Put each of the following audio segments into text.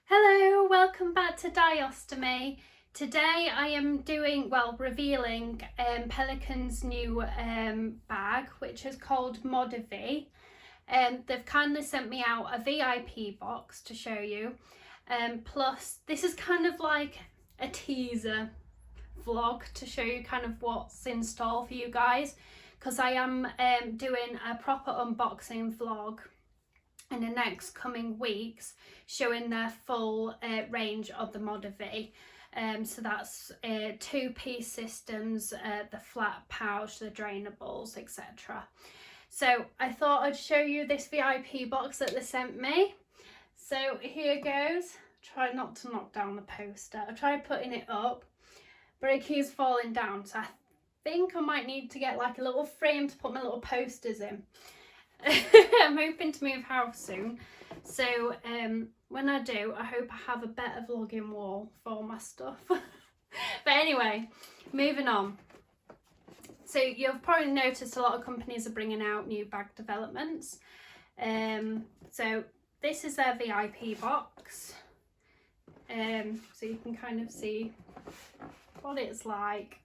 Hello, welcome back to Colostomy. Today I am revealing Pelican's new bag, which is called ModaVi. They've kindly sent me out a VIP box to show you. Plus, this is kind of like a teaser vlog to show you kind of what's in store for you guys, because I am doing a proper unboxing vlog in the next coming weeks, showing their full range of the ModaVi. So that's two-piece systems, the flat pouch, the drainables, etc. So I thought I'd show you this VIP box that they sent me. So here goes. Try not to knock down the poster. I tried putting it up, but it keeps falling down. So I think I might need to get like a little frame to put my little posters in. I'm hoping to move house soon, so when I do, I hope I have a better vlogging wall for my stuff. But anyway, moving on. So you've probably noticed a lot of companies are bringing out new bag developments. So this is their VIP box. So you can kind of see what it's like.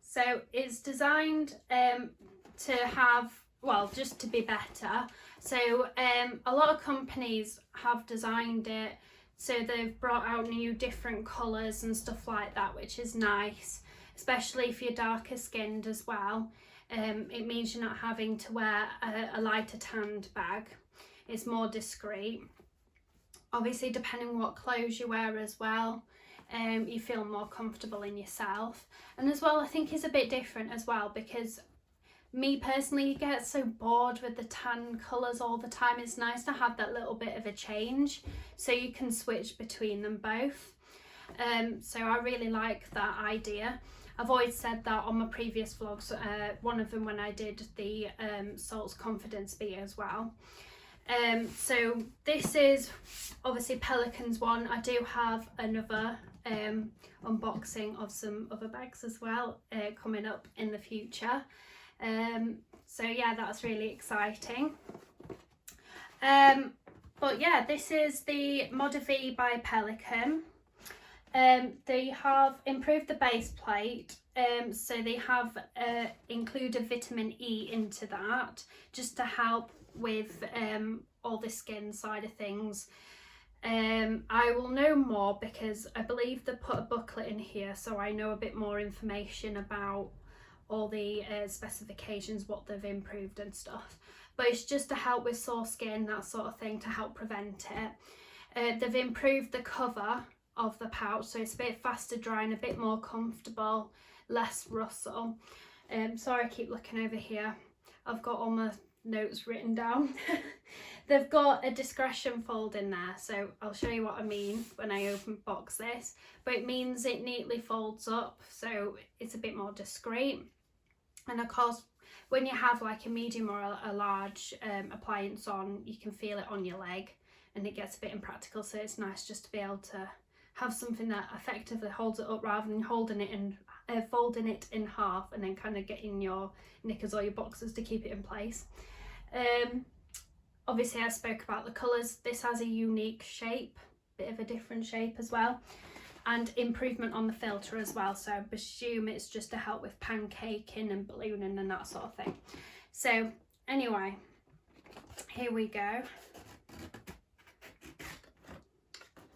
So it's designed to have, well, just to be better. So a lot of companies have designed it so they've brought out new different colours and stuff like that, which is nice, especially if you're darker skinned as well. It means you're not having to wear a lighter tanned bag. It's more discreet. Obviously, depending what clothes you wear as well, you feel more comfortable in yourself. And as well, I think it's a bit different as well, because me personally, you get so bored with the tan colours all the time. It's nice to have that little bit of a change so you can switch between them both. So I really like that idea. I've always said that on my previous vlogs, one of them when I did the Salt's Confidence Bee as well. So this is obviously Pelican's one. I do have another unboxing of some other bags as well coming up in the future. So yeah, that's really exciting. But yeah, this is the ModaVi by Pelican. They have improved the base plate, so they have included vitamin E into that, just to help with all the skin side of things. I will know more because I believe they put a booklet in here, so I know a bit more information about all the specifications, what they've improved and stuff. But it's just to help with sore skin, that sort of thing, to help prevent it. They've improved the cover of the pouch, so it's a bit faster drying, a bit more comfortable, less rustle. Sorry, I keep looking over here. I've got all my notes written down. They've got a discretion fold in there, so I'll show you what I mean when I open box this, but it means it neatly folds up, so it's a bit more discreet. And of course, when you have like a medium or a large appliance on, you can feel it on your leg and it gets a bit impractical, so it's nice just to be able to have something that effectively holds it up rather than holding it in, folding it in half and then kind of getting your knickers or your boxers to keep it in place. Obviously I spoke about the colours. This has a unique shape, bit of a different shape as well, and improvement on the filter as well, so I presume it's just to help with pancaking and ballooning and that sort of thing. So anyway, here we go.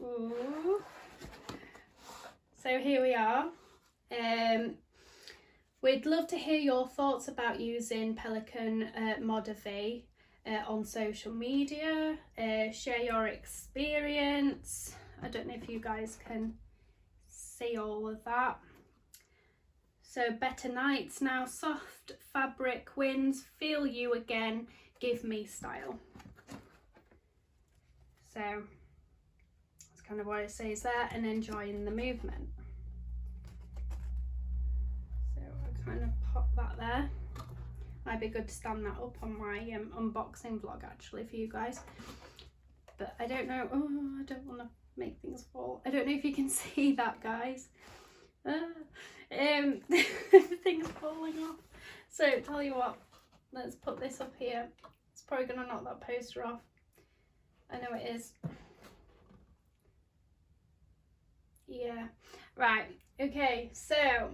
Ooh. So here we are. We'd love to hear your thoughts about using Pelican ModaVi on social media. Share your experience. I don't know if you guys can see all of that. So better nights now, soft fabric wins, feel you again, give me style. So that's kind of what it says there, and enjoying the movement. So I kind of pop that there. Might be good to stand that up on my unboxing vlog actually for you guys. But I don't know, oh, I don't want to make things fall. I don't know if you can see that, guys. Things falling off. So tell you what, let's put this up here. It's probably going to knock that poster off. I know it is. Yeah, right, okay, so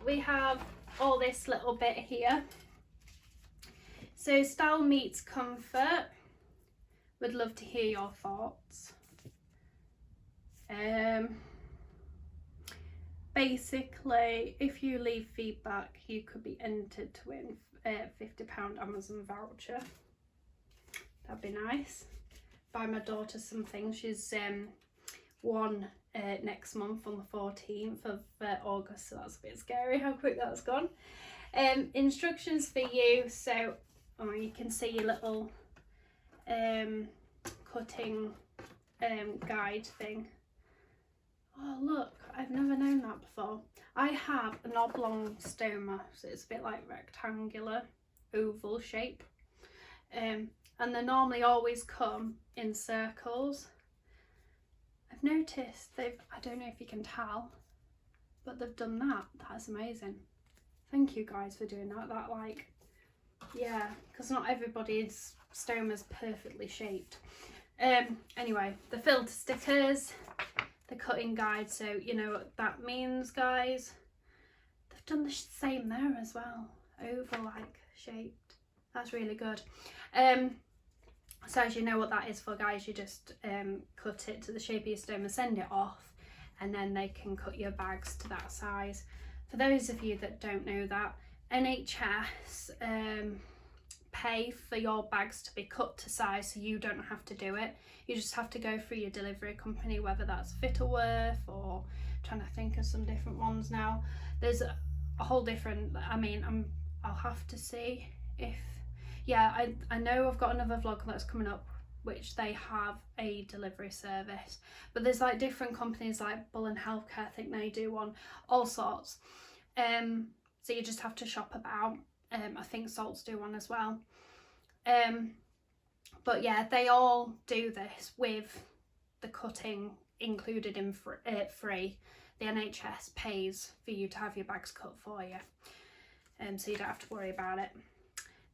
we have all this little bit here. So style meets comfort. Would love to hear your thoughts. Basically, if you leave feedback, you could be entered to win a £50 Amazon voucher. That'd be nice. Buy my daughter something. She's one next month on the 14th of August, so that's a bit scary how quick that's gone. Instructions for you. So you can see your little cutting guide thing. Oh look, I've never known that before. I have an oblong stoma, so it's a bit like rectangular, oval shape. And they normally always come in circles. I've noticed I don't know if you can tell, but they've done that. That's amazing. Thank you guys for doing that. Yeah, because not everybody's stoma's perfectly shaped. Anyway, the filter stickers, the cutting guide, so you know what that means, guys. They've done the same there as well, oval like shaped. That's really good. So as you know what that is for, guys, you just cut it to the shape of your stoma, send it off, and then they can cut your bags to that size. For those of you that don't know that, NHS pay for your bags to be cut to size, so you don't have to do it. You just have to go through your delivery company, whether that's Fitterworth or I'm trying to think of some different ones now. There's a whole different, I'll have to see if, yeah, I know I've got another vlog that's coming up which they have a delivery service, but there's like different companies like Bull and Healthcare, I think they do one, all sorts. So you just have to shop about. I think Salts do one as well. But yeah, they all do this with the cutting included in free. The NHS pays for you to have your bags cut for you, so you don't have to worry about it.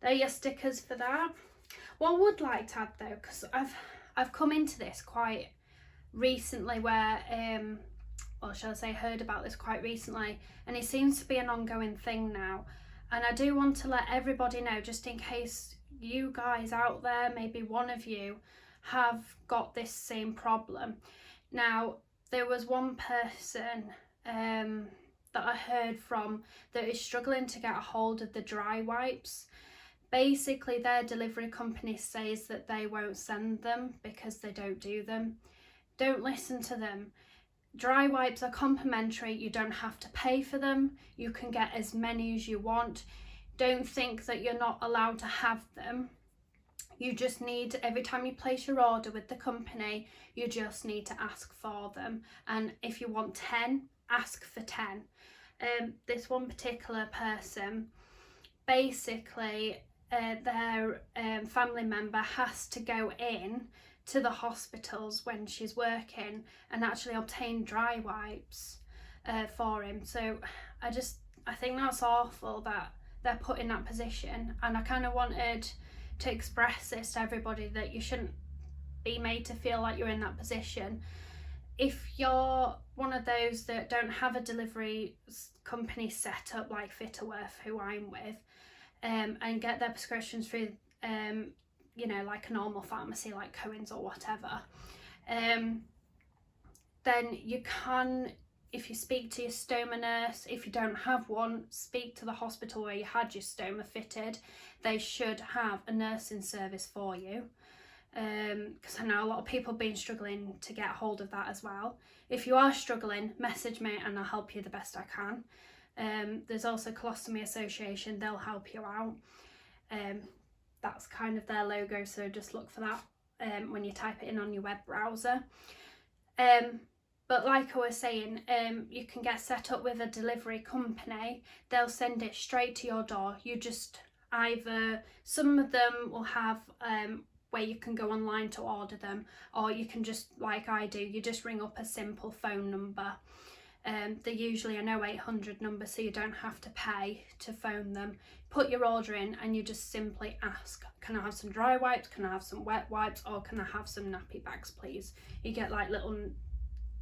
There are your stickers for that. What I would like to add though, because I've come into this quite recently, where or shall I say heard about this quite recently, and it seems to be an ongoing thing now, and I do want to let everybody know, just in case you guys out there, maybe one of you, have got this same problem. Now, there was one person that I heard from that is struggling to get a hold of the dry wipes. Basically, their delivery company says that they won't send them because they don't do them. Don't listen to them. Dry wipes are complimentary. You don't have to pay for them. You can get as many as you want. Don't think that you're not allowed to have them. You just need, every time you place your order with the company, you just need to ask for them. And if you want 10, ask for 10. This one particular person, basically, their family member has to go in to the hospitals when she's working and actually obtain dry wipes for him. So I think that's awful that they're put in that position, and I kind of wanted to express this to everybody, that you shouldn't be made to feel like you're in that position. If you're one of those that don't have a delivery company set up like Fitterworth, who I'm with, and get their prescriptions through you know, like a normal pharmacy like Cohen's or whatever, then you can, if you speak to your stoma nurse, if you don't have one, speak to the hospital where you had your stoma fitted. They should have a nursing service for you, because I know a lot of people have been struggling to get hold of that as well. If you are struggling, message me and I'll help you the best I can. There's also Colostomy Association, they'll help you out. That's kind of their logo, so just look for that when you type it in on your web browser. But like I was saying, you can get set up with a delivery company. They'll send it straight to your door. You just either, some of them will have where you can go online to order them, or you can just, like I do, you just ring up a simple phone number. They're usually an 0800 number, so you don't have to pay to phone them. Put your order in and you just simply ask, can I have some dry wipes, can I have some wet wipes, or can I have some nappy bags please? You get like little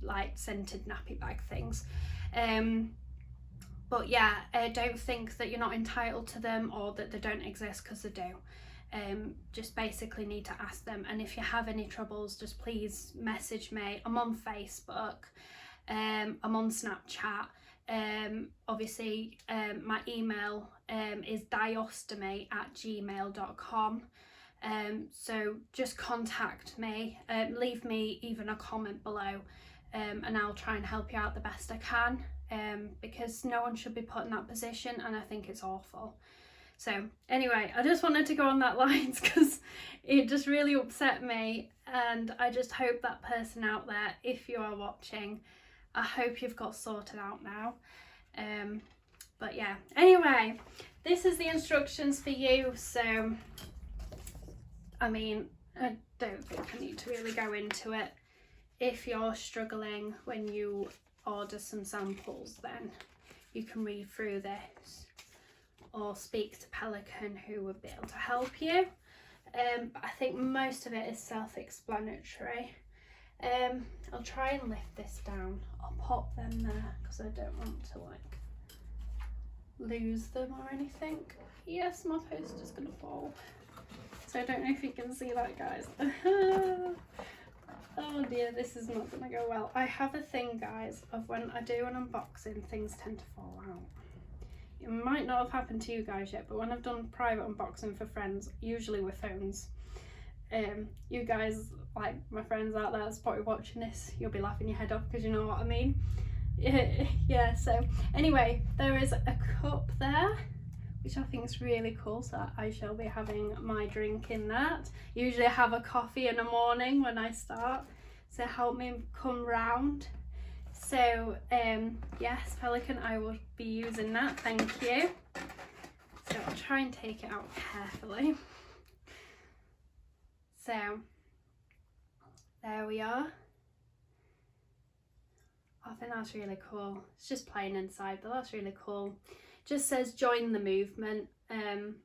like scented nappy bag things. But yeah, don't think that you're not entitled to them or that they don't exist, because they do. Just basically need to ask them, and if you have any troubles, just please message me. I'm on Facebook, I'm on Snapchat. Obviously my email is diostomy@gmail.com. So just contact me, leave me even a comment below, and I'll try and help you out the best I can, because no one should be put in that position, and I think it's awful. So anyway, I just wanted to go on that lines because it just really upset me, and I just hope that person out there, if you are watching, I hope you've got sorted out now. But yeah, anyway, this is the instructions for you. So I mean, I don't think I need to really go into it. If you're struggling when you order some samples, then you can read through this or speak to Pelican, who would be able to help you. But I think most of it is self-explanatory. I'll try and lift this down. I'll pop them there because I don't want to like lose them or anything. Yes, my poster's gonna fall. So I don't know if you can see that, guys. Oh dear, this is not gonna go well. I have a thing, guys, of when I do an unboxing, things tend to fall out. It might not have happened to you guys yet, but when I've done private unboxing for friends, usually with phones, you guys, like my friends out there that's probably watching this, you'll be laughing your head off because you know what I mean. Yeah, so anyway, there is a cup there, which I think is really cool, so I shall be having my drink in that. Usually I have a coffee in the morning when I start, so help me come round. So yes, Pelican, I will be using that, thank you. So I'll try and take it out carefully. So there we are. I think that's really cool. It's just plain inside, but that's really cool. Just says join the movement, and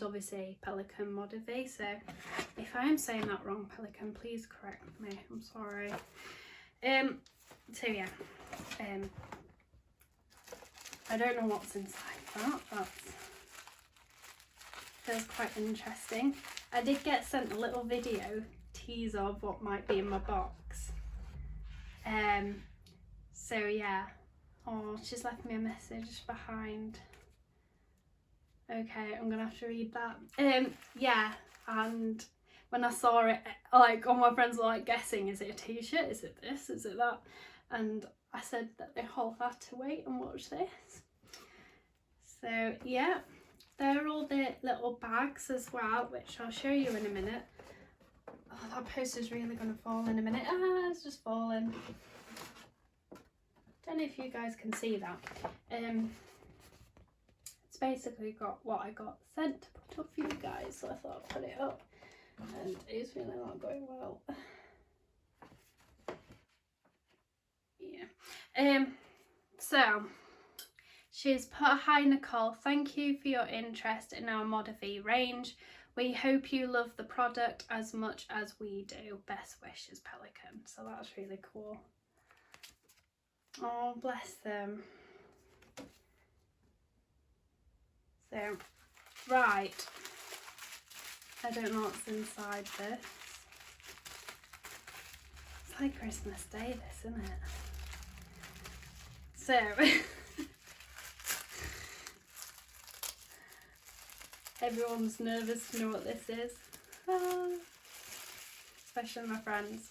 obviously Pelican ModaVi. So if I am saying that wrong, Pelican, please correct me. I'm sorry. So yeah, I don't know what's inside that. That feels quite interesting. I did get sent a little video teaser of what might be in my box. So yeah. Oh, she's left me a message behind. Okay, I'm gonna have to read that. Yeah, and when I saw it, like all my friends were like guessing, is it a t-shirt? Is it this? Is it that? And I said that they all had to wait and watch this. So yeah, they're all the little bags as well, which I'll show you in a minute. Oh, that poster's really gonna fall in a minute. Ah, it's just falling. Don't know if you guys can see that. It's basically got what I got sent to put up for you guys, so I thought I'd put it up, and it's really not going well. Yeah. So she's put, hi Nicole, thank you for your interest in our ModaVi range. We hope you love the product as much as we do. Best wishes, Pelican. So that's really cool. Oh, bless them. So, right. I don't know what's inside this. It's like Christmas Day, this, isn't it? So, everyone's nervous to know what this is. Ah. Especially my friends.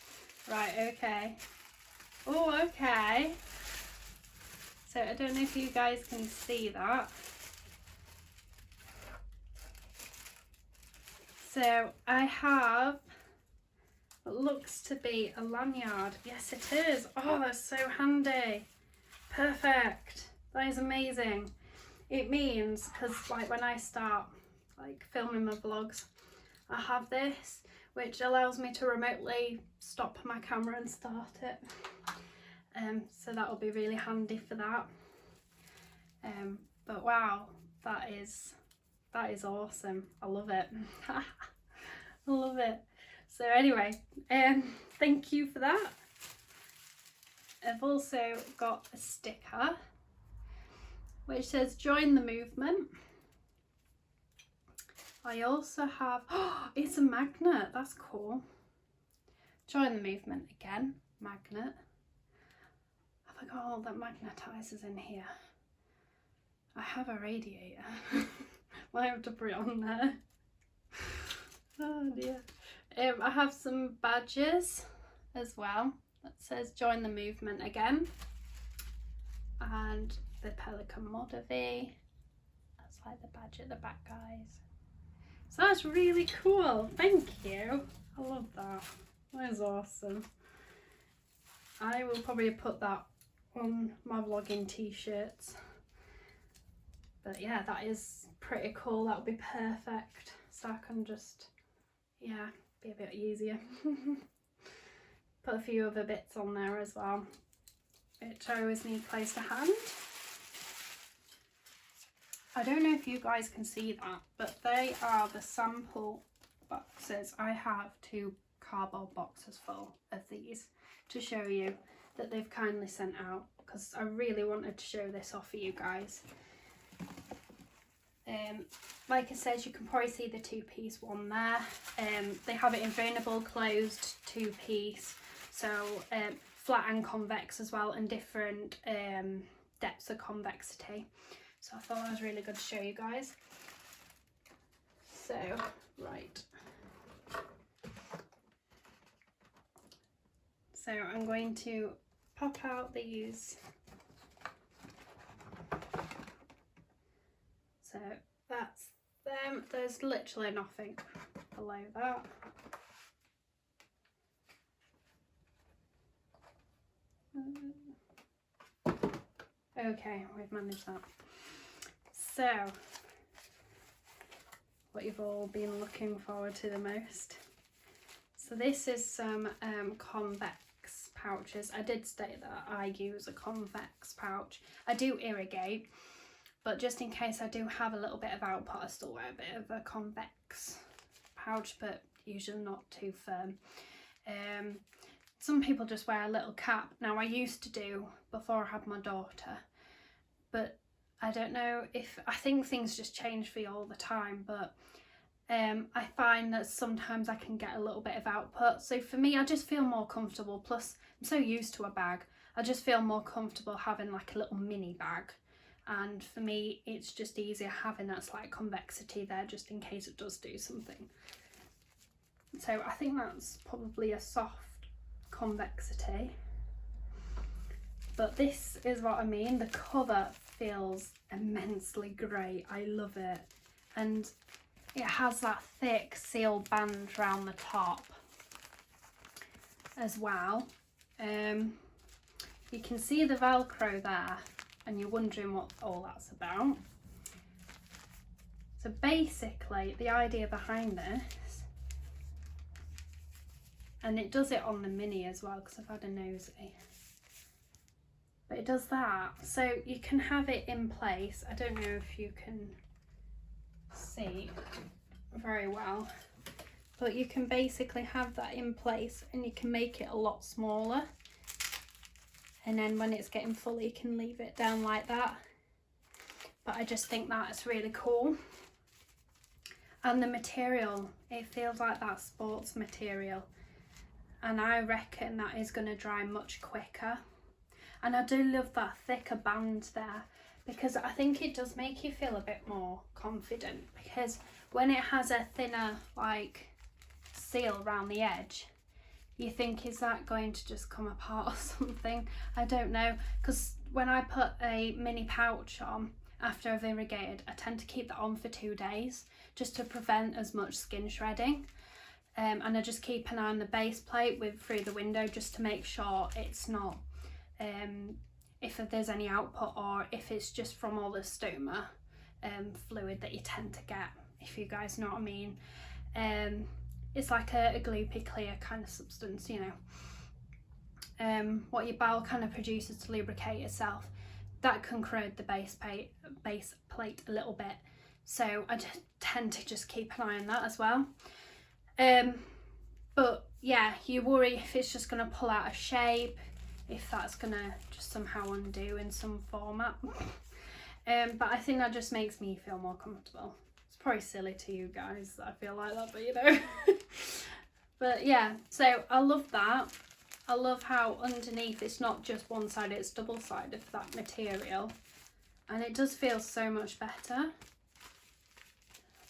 Right, okay. Oh, okay. So I don't know if you guys can see that. So I have what looks to be a lanyard. Yes, it is. Oh, that's so handy. Perfect. That is amazing. It means, because like when I start like filming my vlogs, I have this, which allows me to remotely stop my camera and start it. So that will be really handy for that. But wow, that is awesome. I love it. I love it. So anyway, thank you for that. I've also got a sticker which says join the movement. I also have, oh, it's a magnet, that's cool. Join the movement again, magnet. Have I got all the magnetizers in here? I have a radiator. Might have to put it on there. Oh dear. I have some badges as well that says join the movement again. And the Pelican ModaVi. That's like the badge at the back, guys. So that's really cool. Thank you. I love that. That is awesome. I will probably put that on my vlogging t-shirts. But yeah, that is pretty cool. That would be perfect. So I can just, yeah, be a bit easier. Put a few other bits on there as well, which I always need close to hand. I don't know if you guys can see that, but they are the sample boxes. I have 2 cardboard boxes full of these to show you that they've kindly sent out, because I really wanted to show this off for you guys. Like it says, you can probably see the 2-piece one there. They have it in veinable, closed, 2-piece, so flat and convex as well, and different depths of convexity. So I thought that was really good to show you guys. So, right. So I'm going to pop out these. So that's them. There's literally nothing below that. Okay, we've managed that. So, what you've all been looking forward to the most. So this is some convex pouches. I did state that I use a convex pouch. I do irrigate, but just in case I do have a little bit of output, I still wear a bit of a convex pouch, but usually not too firm. Some people just wear a little cap. Now I used to do before I had my daughter, but I don't know if, I think things just change for you all the time, but I find that sometimes I can get a little bit of output. So for me, I just feel more comfortable. Plus, I'm so used to a bag. I just feel more comfortable having like a little mini bag. And for me, it's just easier having that slight convexity there, just in case it does do something. So I think that's probably a soft convexity. But this is what I mean. The cover feels immensely great. I love it. And it has that thick seal band around the top as well. You can see the Velcro there, and you're wondering what all that's about. So basically, the idea behind this, and it does it on the mini as well, because I've had a nosy. But it does that, so you can have it in place. I don't know if you can see very well, but you can basically have that in place, and you can make it a lot smaller, and then when it's getting full you can leave it down like that. But I just think that's really cool. And the material, it feels like that sports material, and I reckon that is going to dry much quicker. And I do love that thicker band there, because I think it does make you feel a bit more confident, because when it has a thinner like seal around the edge, you think, is that going to just come apart or something? I don't know, because when I put a mini pouch on after I've irrigated, I tend to keep that on for 2 days just to prevent as much skin shredding. And I just keep an eye on the base plate through the window, just to make sure it's not if there's any output, or if it's just from all the stoma fluid that you tend to get, if you guys know what I mean. It's like a gloopy clear kind of substance, you know, what your bowel kind of produces to lubricate itself. That can corrode the base plate a little bit, so I just tend to just keep an eye on that as well. But yeah, you worry if it's just going to pull out of shape, if that's gonna just somehow undo in some format. But I think that just makes me feel more comfortable. It's probably silly to you guys that I feel like that, but you know. But yeah, so I love that. I love how underneath it's not just one side, it's double sided of that material. And it does feel so much better.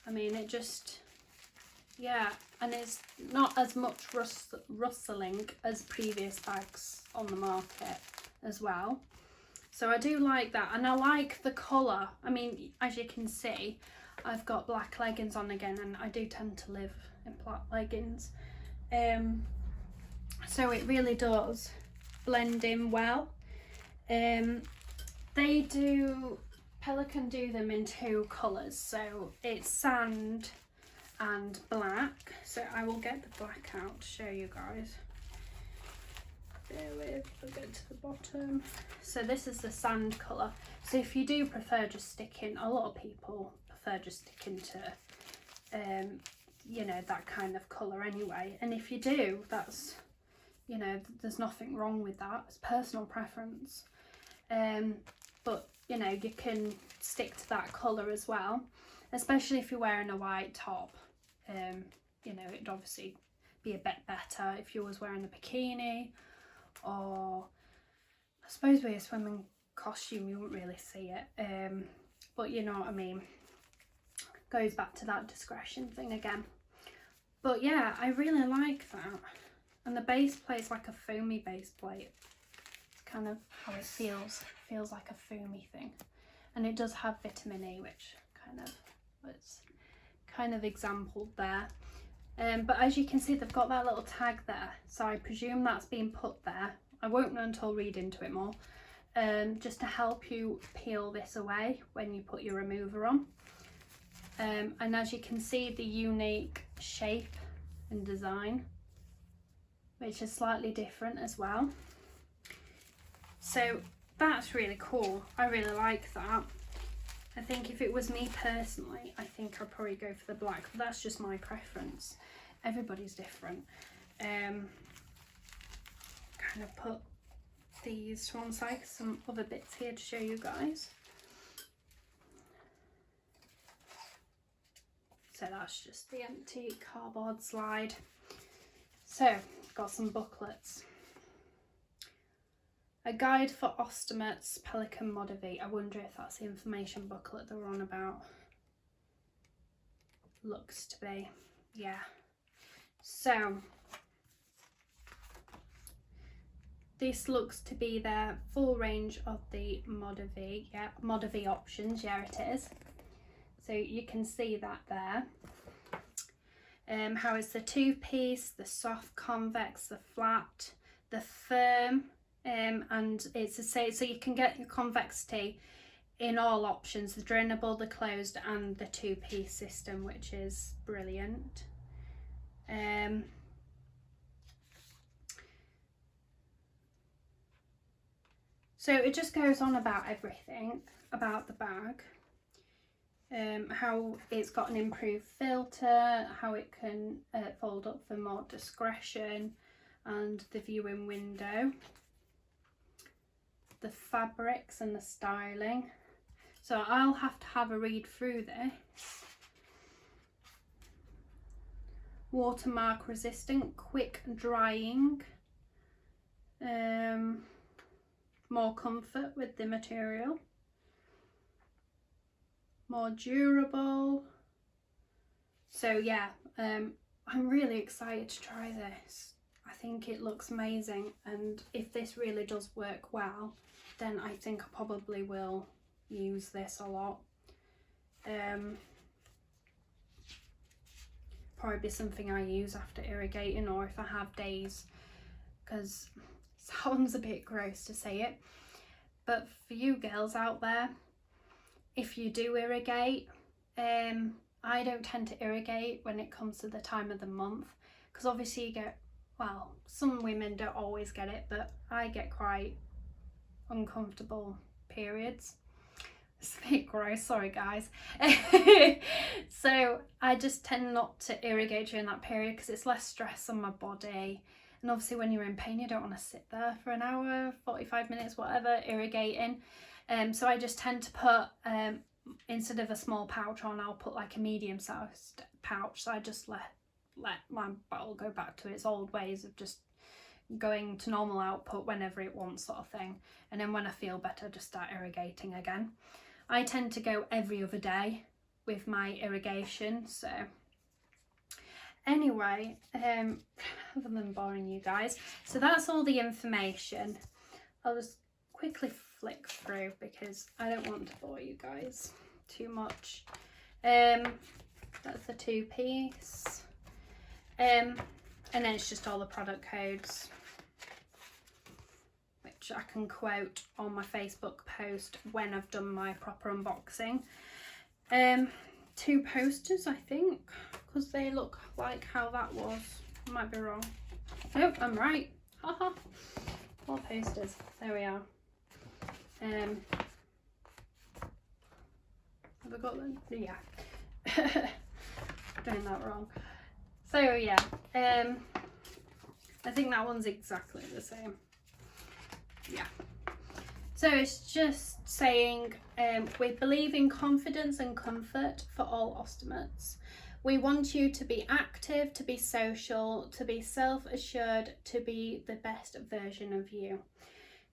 I mean, it just, yeah, and it's not as much rustling as previous bags on the market as well. So I do like that, and I like the colour. I mean, as you can see, I've got black leggings on again, and I do tend to live in black leggings. So it really does blend in well. Pelican do them in 2 colours, so it's sand and black. So I will get the black out to show you guys. Bear with, I'll get to the bottom. So this is the sand colour. So if you do prefer just sticking, a lot of people prefer just sticking to you know, that kind of colour anyway. And if you do, that's, you know, there's nothing wrong with that. It's personal preference. But you know, you can stick to that colour as well, especially if you're wearing a white top. You know, it'd obviously be a bit better if you was wearing a bikini, or I suppose with a swimming costume you wouldn't really see it. But you know what I mean. Goes back to that discretion thing again. But yeah, I really like that. And the base plate's like a foamy base plate. It's kind of how it feels. It feels like a foamy thing. And it does have vitamin E, which it's kind of exampled there. But as you can see, they've got that little tag there. So I presume that's been put there. I won't know until I read into it more. Just to help you peel this away when you put your remover on. And as you can see, the unique shape and design, which is slightly different as well. So that's really cool. I really like that. I think if it was me personally, I think I'd probably go for the black, but that's just my preference. Everybody's different. Kind of put these to one side, some other bits here to show you guys. So that's just the empty cardboard slide. So, got some booklets. A guide for ostomates, Pelican ModaVi. I wonder if that's the information booklet they're on about. Looks to be, yeah. So, this looks to be their full range of the ModaVi. Yeah, ModaVi options, yeah it is. So you can see that there. How it's the 2-piece, the soft convex, the flat, the firm, and it's so you can get your convexity in all options, the drainable, the closed, and the 2-piece system, which is brilliant. So it just goes on about everything about the bag. How it's got an improved filter, how it can fold up for more discretion, and the viewing window, the fabrics and the styling. So I'll have to have a read through this. Watermark resistant, quick drying, more comfort with the material, more durable. So yeah, I'm really excited to try this. I think it looks amazing, and if this really does work well, then I think I probably will use this a lot. Probably be something I use after irrigating, or if I have days, because it sounds a bit gross to say it, but for you girls out there, if you do irrigate, I don't tend to irrigate when it comes to the time of the month, because obviously you get, well, some women don't always get it, but I get quite uncomfortable periods. It's a bit gross, sorry guys. So I just tend not to irrigate during that period because it's less stress on my body, and obviously when you're in pain you don't want to sit there for an hour, 45 minutes, whatever, irrigating. So I just tend to put, instead of a small pouch on, I'll put like a medium sized pouch. So I just let my bottle go back to its old ways of just going to normal output whenever it wants, sort of thing. And then when I feel better, just start irrigating again. I tend to go every other day with my irrigation. So anyway, other than boring you guys, so that's all the information. I'll just quickly flick through because I don't want to bore you guys too much. That's the 2-piece. And then it's just all the product codes, which I can quote on my Facebook post when I've done my proper unboxing. 2 posters, I think, because they look like how that was. I might be wrong. Nope, I'm right. Haha. 4 posters. There we are. Have I got them? Yeah. Doing that wrong. So yeah, I think that one's exactly the same. Yeah. So it's just saying, we believe in confidence and comfort for all ostomates. We want you to be active, to be social, to be self-assured, to be the best version of you.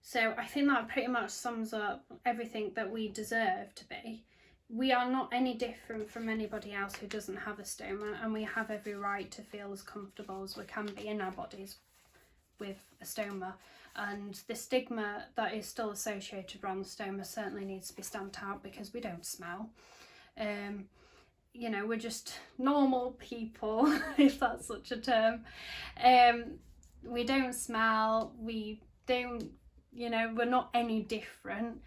So I think that pretty much sums up everything that we deserve to be. We are not any different from anybody else who doesn't have a stoma, and we have every right to feel as comfortable as we can be in our bodies with a stoma. And the stigma that is still associated around the stoma certainly needs to be stamped out, because we don't smell. You know, we're just normal people, if that's such a term. We don't smell, we don't, you know, we're not any different.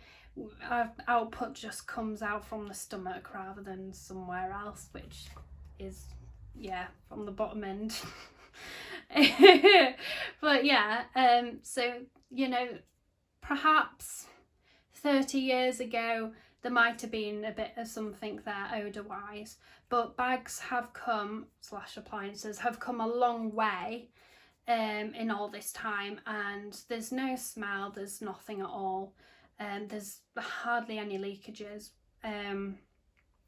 Our output just comes out from the stomach rather than somewhere else, which is, yeah, from the bottom end. But yeah, so, you know, perhaps 30 years ago there might have been a bit of something there odour wise, but bags have come, / appliances have come a long way in all this time, and there's no smell, there's nothing at all. There's hardly any leakages.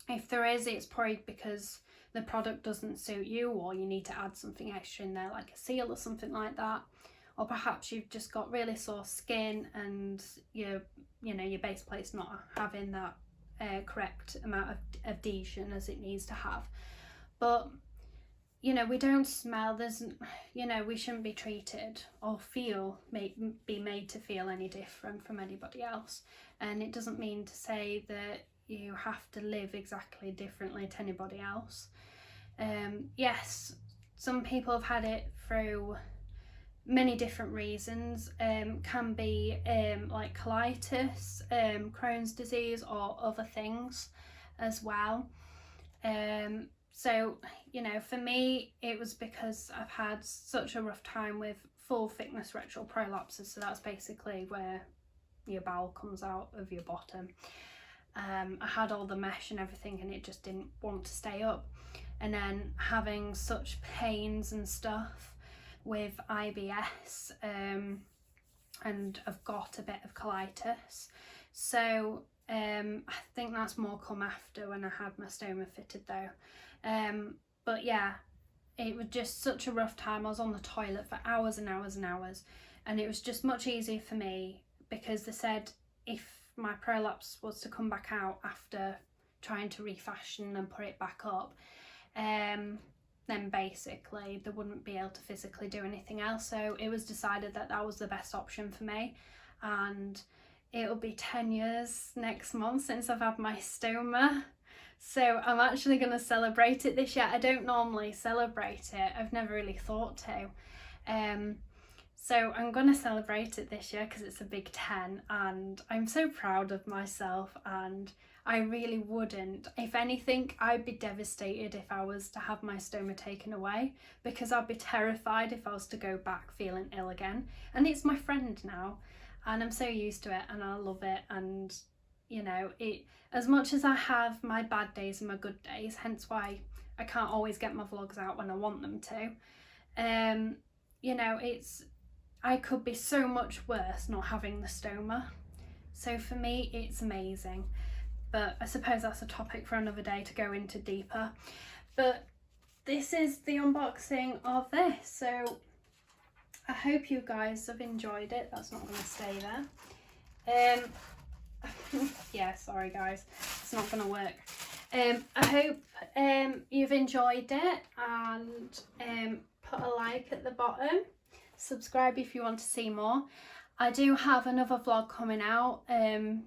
If there is, it's probably because the product doesn't suit you, or you need to add something extra in there, like a seal or something like that. Or perhaps you've just got really sore skin and your base plate's not having that correct amount of adhesion as it needs to have. But you know, we don't smell, there's, you know, we shouldn't be treated or be made to feel any different from anybody else. And it doesn't mean to say that you have to live exactly differently to anybody else. Yes, some people have had it through many different reasons. Can be like colitis, Crohn's disease, or other things as well. So, you know, for me, it was because I've had such a rough time with full thickness rectal prolapses. So that's basically where your bowel comes out of your bottom. I had all the mesh and everything, and it just didn't want to stay up. And then having such pains and stuff with IBS, and I've got a bit of colitis. So I think that's more come after when I had my stoma fitted though. But yeah, it was just such a rough time. I was on the toilet for hours and hours and hours, and it was just much easier for me, because they said if my prolapse was to come back out after trying to refashion and put it back up, then basically they wouldn't be able to physically do anything else. So it was decided that that was the best option for me, and it'll be 10 years next month since I've had my stoma. So I'm actually going to celebrate it this year. I don't normally celebrate it. I've never really thought to. So I'm going to celebrate it this year because it's a big 10, and I'm so proud of myself, and I really wouldn't. If anything, I'd be devastated if I was to have my stoma taken away, because I'd be terrified if I was to go back feeling ill again. And it's my friend now, and I'm so used to it, and I love it. And you know, it, as much as I have my bad days and my good days, hence why I can't always get my vlogs out when I want them to, you know, I could be so much worse not having the stoma. So for me, it's amazing. But I suppose that's a topic for another day to go into deeper. But this is the unboxing of this. So I hope you guys have enjoyed it. That's not going to stay there. Yeah, sorry guys, it's not going to work. I hope you've enjoyed it, and put a like at the bottom. Subscribe if you want to see more. I do have another vlog coming out,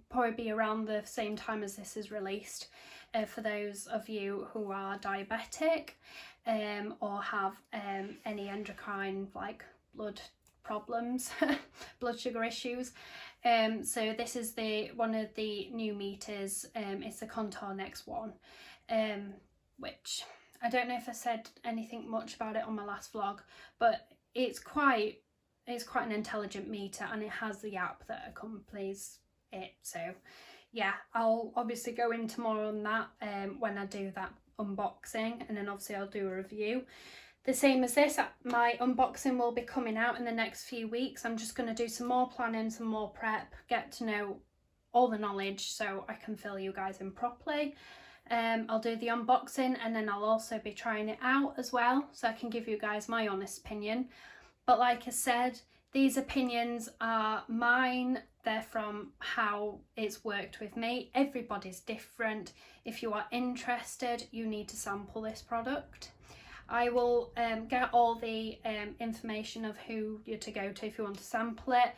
probably be around the same time as this is released, for those of you who are diabetic or have any endocrine, like blood problems, blood sugar issues. So this is one of the new meters. It's the Contour Next one, which I don't know if I said anything much about it on my last vlog, but it's quite an intelligent meter, and it has the app that accompanies it. So yeah, I'll obviously go into more on that when I do that unboxing, and then obviously I'll do a review. The same as this, my unboxing will be coming out in the next few weeks. I'm just going to do some more planning, some more prep, get to know all the knowledge so I can fill you guys in properly. I'll do the unboxing, and then I'll also be trying it out as well, so I can give you guys my honest opinion. But like I said, these opinions are mine. They're from how it's worked with me. Everybody's different. If you are interested, you need to sample this product. I will get all the information of who you're to go to if you want to sample it.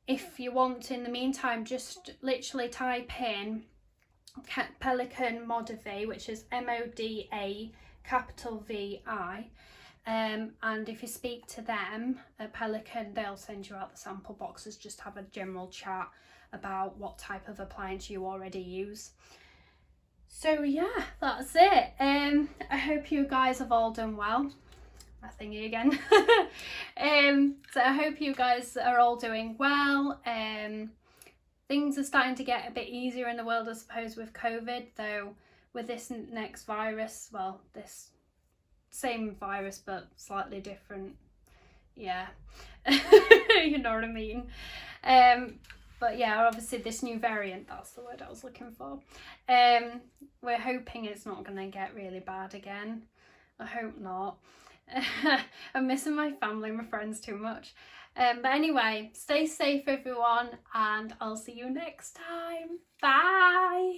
If you want, in the meantime, just literally type in Pelican ModaVi, which is ModaVi. And if you speak to them at Pelican, they'll send you out the sample boxes, just have a general chat about what type of appliance you already use. So yeah, that's it. I hope you guys have all done well. My thingy again. So I hope you guys are all doing well. Things are starting to get a bit easier in the world, I suppose, with COVID, though with this next virus, well, this same virus but slightly different, yeah. You know what I mean. But yeah, obviously this new variant, that's the word I was looking for. We're hoping it's not going to get really bad again. I hope not. I'm missing my family, my friends too much. But anyway, stay safe everyone, and I'll see you next time. Bye!